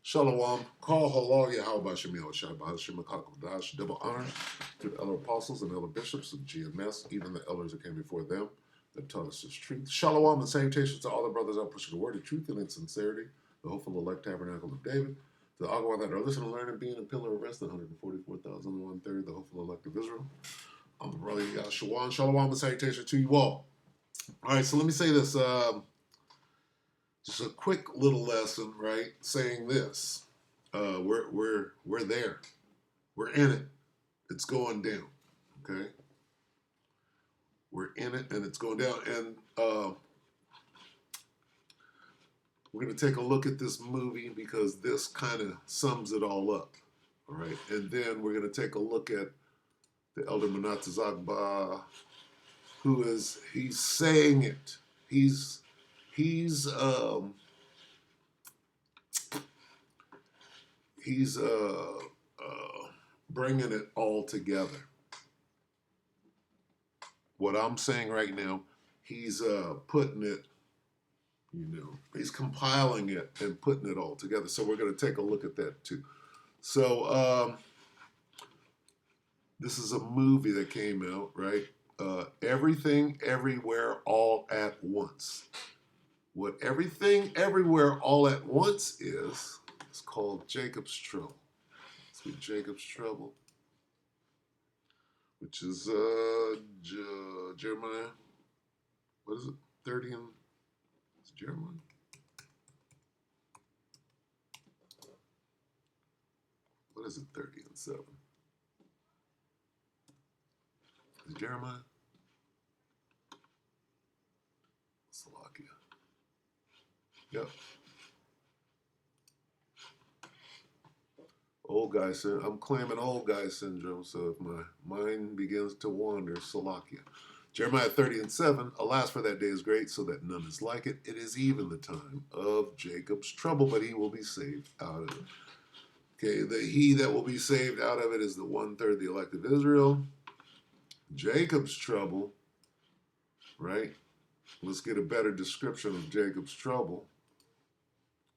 Shalom, Call Halal Yahweh Shemil Shabbat Shemakakadash, double honors to the elder apostles and elder bishops of GMS, even the elders that came before them that taught us this truth. Shalom and salutations to all the brothers out pushing the word of truth and its sincerity, the hopeful elect tabernacle of David, to the Agawah that are listening, learning, being a pillar of rest, the 144,001 the hopeful elect of Israel. I'm the brother Yahshua. Shalom and salutations to you all. All right, so let me say this. Just a quick little lesson, right? Saying this, we're there, we're in it. It's going down, okay? We're in it, and it's going down. And we're going to take a look at this movie because this kind of sums it all up, all right? And then we're going to take a look at the Elder Manatazakba, he's saying it. He's bringing it all together. What I'm saying right now, he's putting it, he's compiling it and putting it all together. So we're going to take a look at that too. So this is a movie that came out, right? Everything, Everywhere, All at Once. What Everything, Everywhere, All at Once is called Jacob's Trouble. Let's read Jacob's Trouble, which is Jeremiah, what is it, 30 and, it's Jeremiah? What is it, 30 and 7? Is it Jeremiah? Salakia. Yep. Old guy syndrome. I'm claiming old guy syndrome, so if my mind begins to wander, Salakia. Jeremiah 30 and 7, alas, for that day is great, so that none is like it. It is even the time of Jacob's trouble, but he will be saved out of it. Okay, he that will be saved out of it is the 1/3, the elect of Israel. Jacob's trouble, right? Let's get a better description of Jacob's trouble.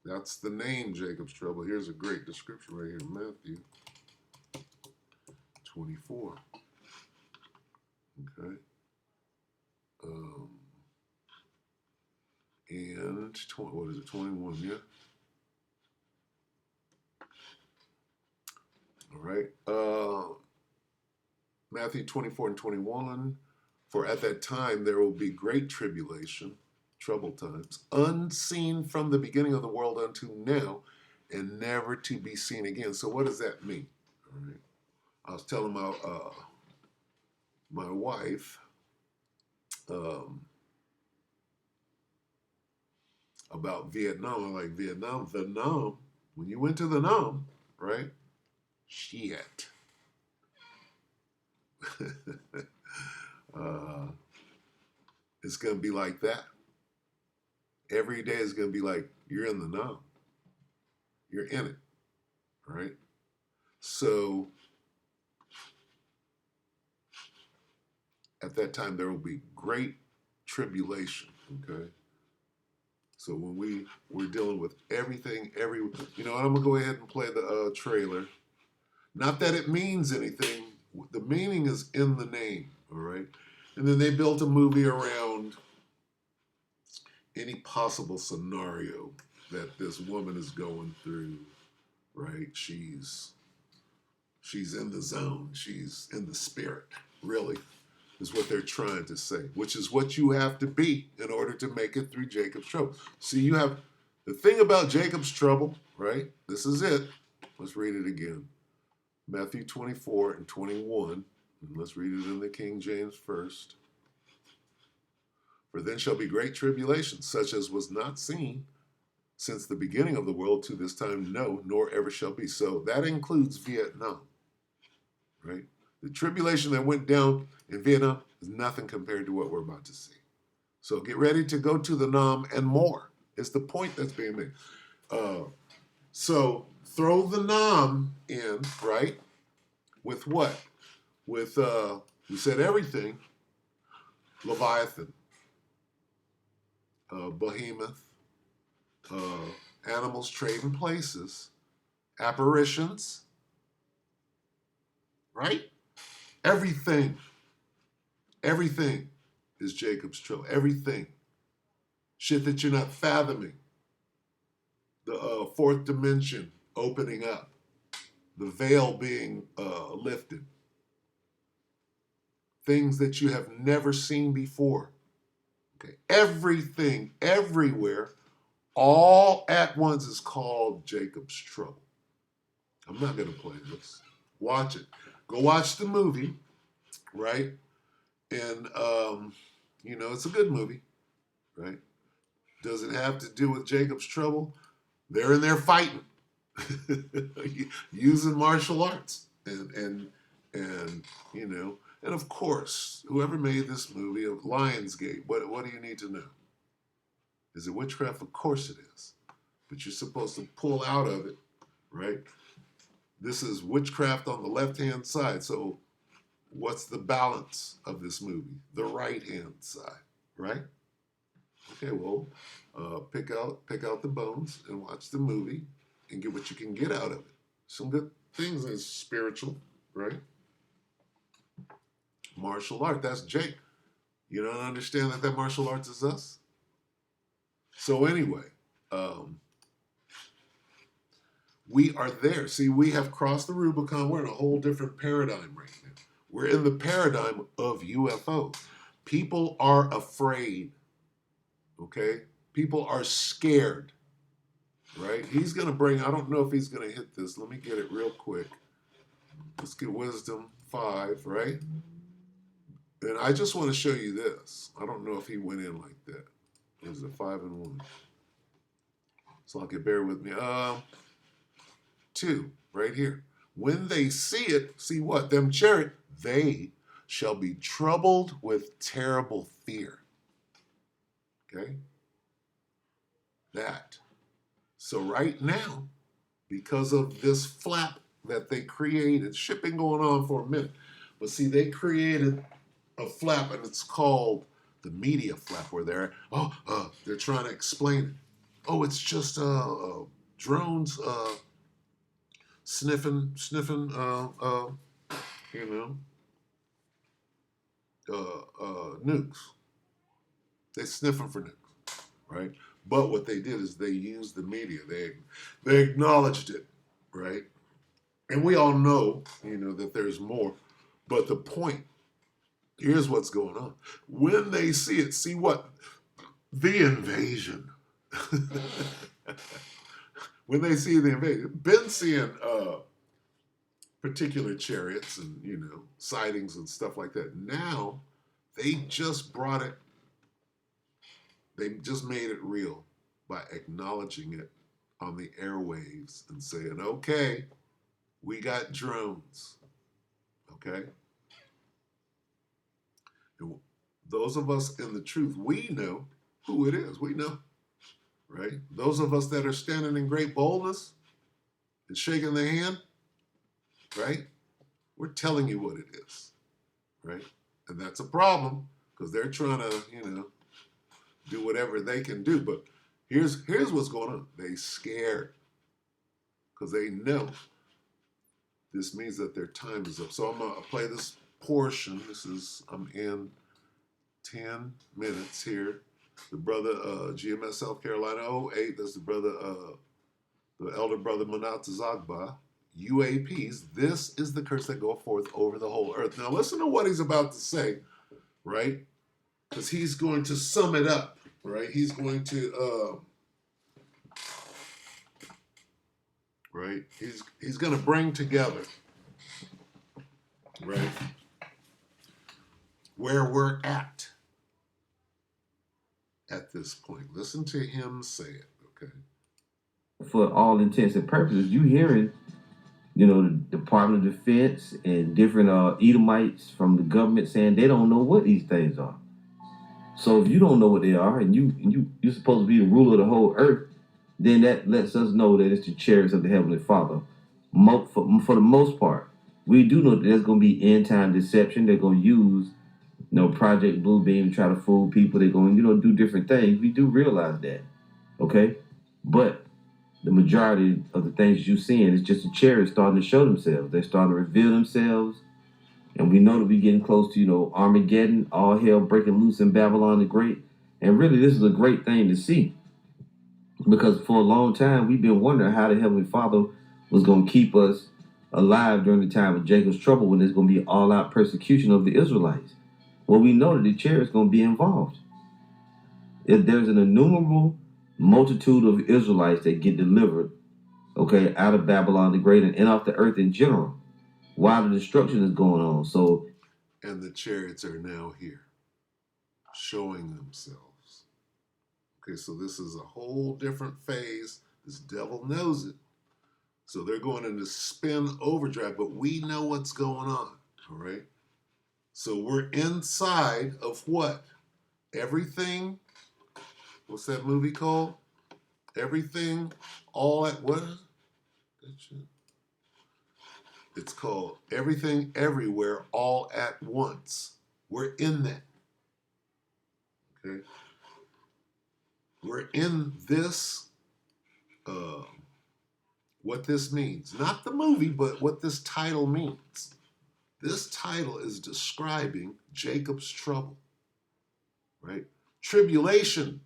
That's the name, Jacob's trouble. Here's a great description right here in Matthew 24. Okay. And what is it, 21, yeah? All right. Matthew 24 and 21. For at that time there will be great tribulation, troubled times, unseen from the beginning of the world unto now, and never to be seen again. So what does that mean? All right. I was telling my wife about Vietnam. I'm like, Vietnam, when you went to the Nam, right? Shit. It's going to be like that. Every day is going to be like, you're in the Nam. You're in it, right? So at that time, there will be great tribulation, okay? So when we're dealing with everything, and I'm going to go ahead and play the trailer. Not that it means anything. The meaning is in the name, all right? And then they built a movie around any possible scenario that this woman is going through, right? She's in the zone. She's in the spirit, really, is what they're trying to say, which is what you have to be in order to make it through Jacob's trouble. See, you have the thing about Jacob's trouble, right? This is it. Let's read it again. Matthew 24 and 21. And let's read it in the King James first. For then shall be great tribulation, such as was not seen since the beginning of the world to this time, no, nor ever shall be. So that includes Vietnam, right? The tribulation that went down in Vietnam is nothing compared to what we're about to see. So get ready to go to the Nam and more. It's the point that's being made. So throw the Nam in, right? With what? With, we said everything, Leviathan, Behemoth, animals trading places, apparitions, right? Everything, everything is Jacob's trouble. Everything. Shit that you're not fathoming. The fourth dimension opening up. The veil being lifted. Things that you have never seen before. Okay, everything, everywhere, all at once is called Jacob's trouble. I'm not going to play this. Watch it. Go watch the movie, right? And, it's a good movie, right? Does it have to do with Jacob's trouble? They're in there fighting, using martial arts. And of course, whoever made this movie of Lionsgate, what do you need to know? Is it witchcraft? Of course it is. But you're supposed to pull out of it, right? This is witchcraft on the left-hand side. So what's the balance of this movie? The right-hand side, right? Okay, well, pick out the bones and watch the movie and get what you can get out of it. Some good things is spiritual, right? Martial art, that's Jake. You don't understand that martial arts is us? So anyway, we are there. See, we have crossed the Rubicon. We're in a whole different paradigm right now. We're in the paradigm of UFOs. People are afraid, okay? People are scared, right? He's going to bring, I don't know if he's going to hit this. Let me get it real quick. Let's get Wisdom 5, right? And I just want to show you this. I don't know if he went in like that. Is it 5 and 1? So I'll get bear with me. 2, right here. When they see it, see what? Them chariot, they shall be troubled with terrible fear. Okay? That. So right now, because of this flap that they created, shipping going on for a minute, but see, they created a flap, and it's called the media flap, where they're trying to explain it. Oh, it's just drones sniffing nukes. They sniffing for nukes, right? But what they did is they used the media. They acknowledged it, right? And we all know, that there's more. But the point, here's what's going on. When they see it, see what? The invasion. When they see the invasion, been seeing particular chariots and, sightings and stuff like that. Now, they just brought it, they just made it real by acknowledging it on the airwaves and saying, okay, we got drones, okay? And those of us in the truth, we know who it is. We know, right? Those of us that are standing in great boldness and shaking the hand, right? We're telling you what it is, right? And that's a problem because they're trying to, do whatever they can do. But here's what's going on. They scared because they know this means that their time is up. So I'm going to play this portion. I'm in 10 minutes here. The brother, GMS South Carolina 08, that's the brother, the elder brother Manatazagba, UAPs. This is the curse that go forth over the whole earth. Now listen to what he's about to say, right? Because he's going to sum it up, right? He's going to, right? He's going to bring together, right? Where we're at this point. Listen to him say it, okay? For all intents and purposes, you hearing, the Department of Defense and different Edomites from the government saying they don't know what these things are. So if you don't know what they are, and you're supposed to be the ruler of the whole earth, then that lets us know that it's the chariots of the Heavenly Father. For the most part, we do know that there's going to be end time deception. They're going to use, Project Bluebeam to try to fool people. They're going to, do different things. We do realize that, okay? But the majority of the things you're seeing is just the chariots starting to show themselves. They're starting to reveal themselves. And we know that we're getting close to, Armageddon, all hell breaking loose in Babylon the Great. And really, this is a great thing to see. Because for a long time, we've been wondering how the Heavenly Father was going to keep us alive during the time of Jacob's trouble when there's going to be all out persecution of the Israelites. Well, we know that the chariot's going to be involved. If there's an innumerable multitude of Israelites that get delivered, okay, out of Babylon the Great and off the earth in general, while the destruction is going on. So, and the chariots are now here, showing themselves. Okay, so this is a whole different phase. This devil knows it. So they're going into spin overdrive, but we know what's going on, all right? So we're inside of what? Everything, what's that movie called? Everything, all at, what? It's called Everything Everywhere All at Once. We're in that. Okay? We're in this, what this means. Not the movie, but what this title means. This title is describing Jacob's trouble, right? Tribulation.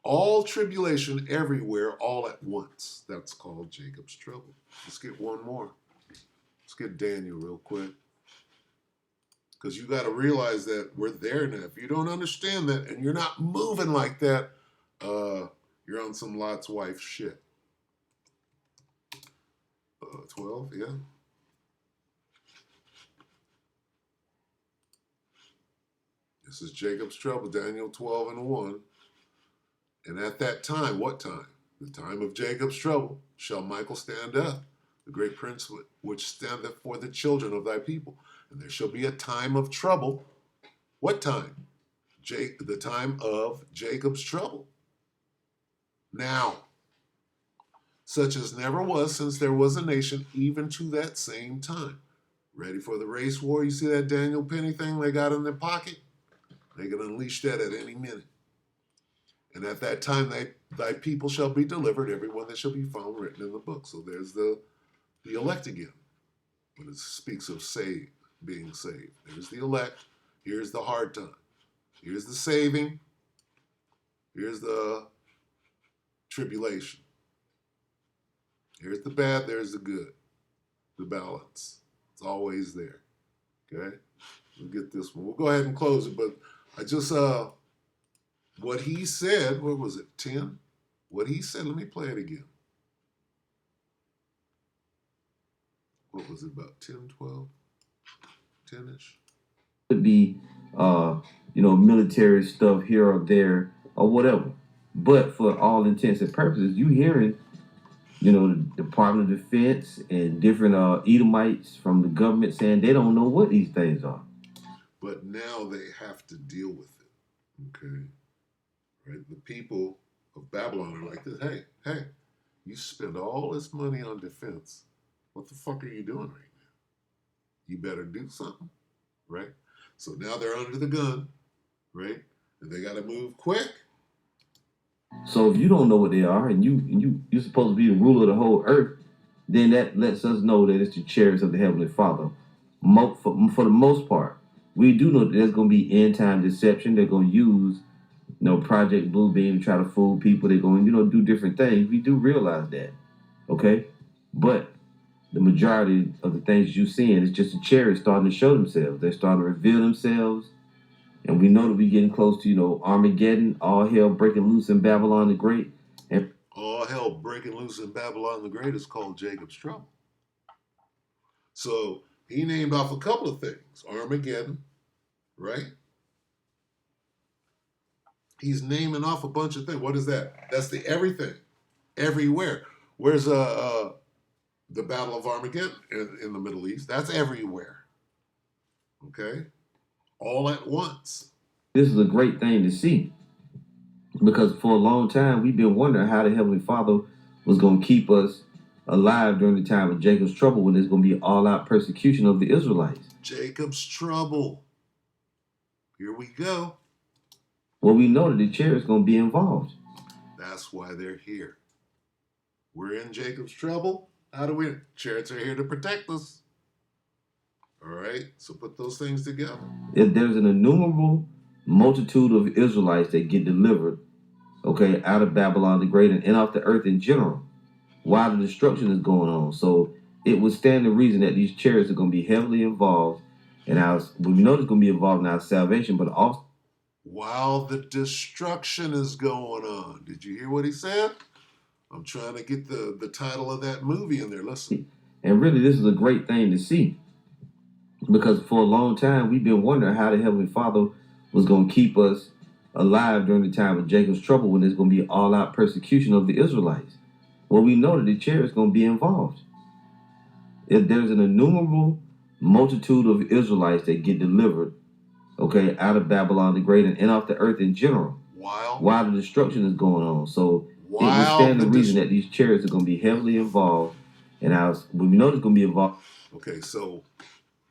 All tribulation everywhere, all at once. That's called Jacob's trouble. Let's get one more. Let's get Daniel real quick. Because you got to realize that we're there now. If you don't understand that and you're not moving like that, you're on some Lot's wife shit. 12, yeah. This is Jacob's trouble, Daniel 12 and 1. And at that time, what time? The time of Jacob's trouble, shall Michael stand up, the great prince which standeth for the children of thy people. And there shall be a time of trouble. What time? The time of Jacob's trouble. Now, such as never was since there was a nation, even to that same time. Ready for the race war? You see that Daniel Penny thing they got in their pocket? They can unleash that at any minute. And at that time, thy people shall be delivered, everyone that shall be found written in the book. So there's the elect again. When it speaks of being saved. There's the elect. Here's the hard time. Here's the saving. Here's the tribulation. Here's the bad. There's the good. The balance. It's always there. Okay? We'll get this one. We'll go ahead and close it, but I just, what he said, what was it, 10? What he said, let me play it again. What was it, about 10, 12? 10-ish? Could be, military stuff here or there or whatever. But for all intents and purposes, you hearing, the Department of Defense and different Edomites from the government saying they don't know what these things are. But now they have to deal with it, okay? Right? The people of Babylon are like this. Hey, you spend all this money on defense. What the fuck are you doing right now? You better do something, right? So now they're under the gun, right? And they got to move quick. So if you don't know what they are, and you're supposed to be the ruler of the whole earth, then that lets us know that it's the chariots of the Heavenly Father. For the most part, we do know that there's going to be end time deception. They're going to use, Project Bluebeam to try to fool people. They're going to, do different things. We do realize that, okay? But the majority of the things you're seeing is just the chariots starting to show themselves. They're starting to reveal themselves. And we know that we're getting close to, Armageddon, all hell breaking loose in Babylon the Great. And all hell breaking loose in Babylon the Great is called Jacob's trouble. So he named off a couple of things. Armageddon, right? He's naming off a bunch of things. What is that? That's the everything, everywhere. Where's the Battle of Armageddon in the Middle East? That's everywhere. Okay? All at once. This is a great thing to see. Because for a long time, we've been wondering how the Heavenly Father was going to keep us alive during the time of Jacob's trouble when there's going to be all-out persecution of the Israelites. Jacob's trouble. Here we go. Well, we know that the chariot's going to be involved. That's why they're here. We're in Jacob's trouble. How do we? Chariots are here to protect us. All right, so put those things together. If there's an innumerable multitude of Israelites that get delivered, okay, out of Babylon the Great and off the earth in general, while the destruction is going on. So it would stand to reason that these chariots are going to be heavily involved in our, well, we know it's going to be involved in our salvation, but also while the destruction is going on. Did you hear what he said? I'm trying to get the title of that movie in there. Listen. And really, this is a great thing to see, because for a long time we've been wondering how the Heavenly Father was going to keep us alive during the time of Jacob's trouble, when there's going to be all-out persecution of the Israelites. Well, we know that the chariots going to be involved. If there's an innumerable multitude of Israelites that get delivered, okay, out of Babylon the Great and off the earth in general, while the destruction is going on. So it would stand to reason that these chariots are going to be heavily involved in our, we know it's going to be involved. Okay, so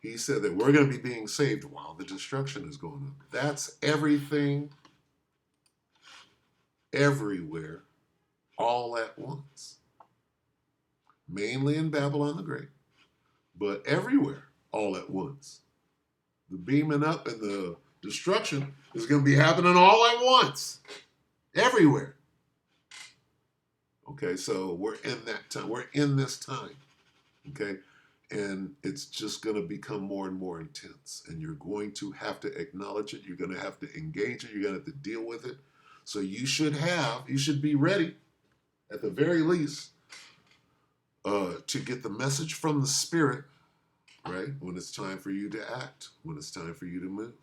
he said that we're going to be being saved while the destruction is going on. That's everything, everywhere, all at once. Mainly in Babylon the Great, but everywhere, all at once. The beaming up and the destruction is going to be happening all at once, everywhere. Okay, so we're in that time. We're in this time. Okay, and it's just going to become more and more intense, and you're going to have to acknowledge it. You're going to have to engage it. You're going to have to deal with it. So you should be ready, at the very least, to get the message from the Spirit, right? When it's time for you to act, when it's time for you to move.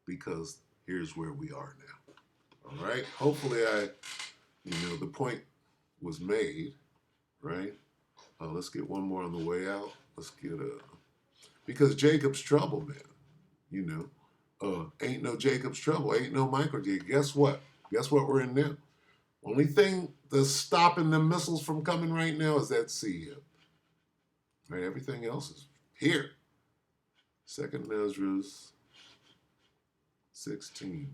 Because here's where we are now. All right? Hopefully the point was made, right? Let's get one more on the way out. Let's get because Jacob's trouble, man. Ain't no Jacob's trouble. Ain't no micro. Guess what? Guess what we're in now? Only thing that's stopping the missiles from coming right now is that sea hip. Right? Everything else is here. 2nd Ezra 16.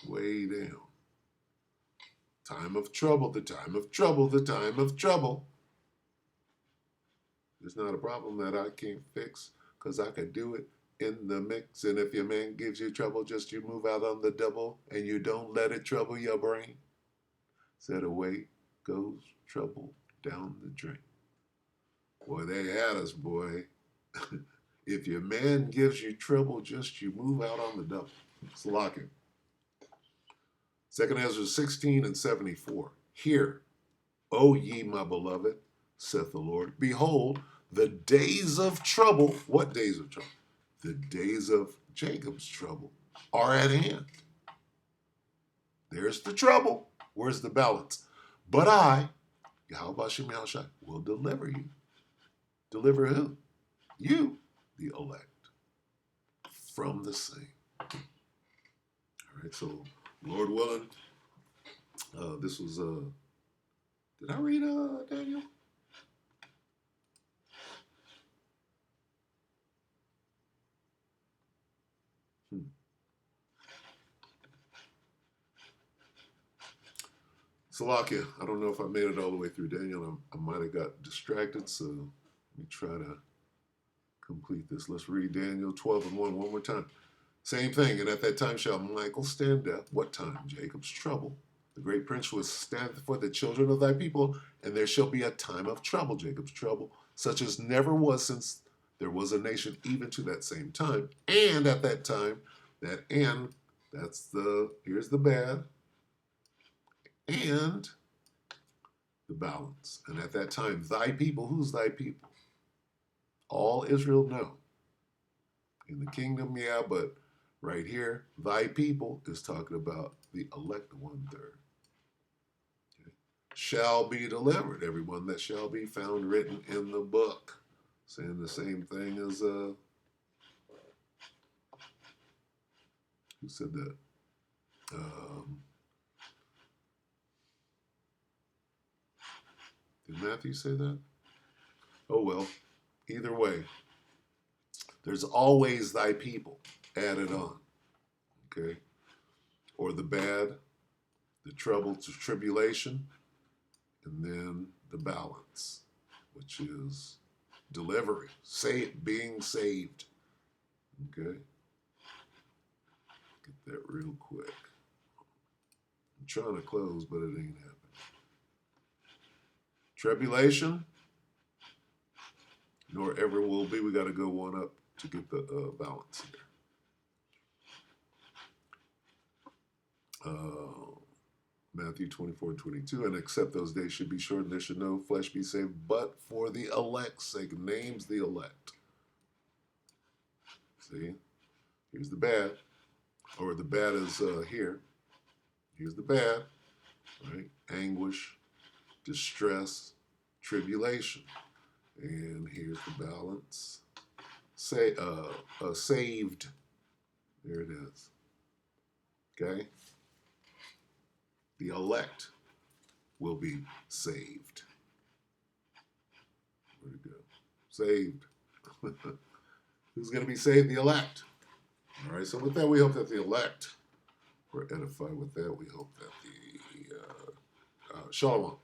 Way down. Time of trouble, the time of trouble, the time of trouble. There's not a problem that I can't fix, because I can do it in the mix. And if your man gives you trouble, just you move out on the double, and you don't let it trouble your brain. Said away goes trouble down the drain. Boy, they had us, boy. If your man gives you trouble, just you move out on the double. It's locking. 2nd Ezra 16 and 74. Hear, O ye my beloved, saith the Lord, behold, the days of trouble. What days of trouble? The days of Jacob's trouble are at hand. There's the trouble. Where's the balance? But I, Yahweh Shem Yahushai, will deliver you. Deliver who? You, the elect, from the same. All right, so Lord willing, this was, did I read Daniel? Salakia, I don't know if I made it all the way through Daniel. I might have got distracted, so let me try to complete this. Let's read Daniel 12 and 1 more time. Same thing. And at that time shall Michael stand up. What time? Jacob's trouble. The great prince will stand for the children of thy people, and there shall be a time of trouble, Jacob's trouble, such as never was since there was a nation, even to that same time. And at that time, here's the bad, and the balance. And at that time, thy people, who's thy people? All Israel, no. In the kingdom, yeah, but right here, thy people is talking about the elect 1/3. Okay. Shall be delivered, everyone that shall be found written in the book. Saying the same thing as, who said that? Did Matthew say that? Oh, well, either way, there's always thy people added on, okay? Or the bad, the trouble, the tribulation, and then the balance, which is delivery, being saved. Okay, get that real quick. I'm trying to close, but it ain't happening. Tribulation, nor ever will be. We got to go one up to get the balance here. Matthew 24:22, and except those days should be short, and there should no flesh be saved, but for the elect's sake. Names the elect. See, here's the bad, or the bad is here. Here's the bad, right? Anguish, distress, tribulation, and here's the balance. Saved. There it is. Okay. The elect will be saved. Where'd it go? Saved. Who's going to be saved? The elect. All right, so with that, we hope that the elect were edified. With that, we hope that the Shalom.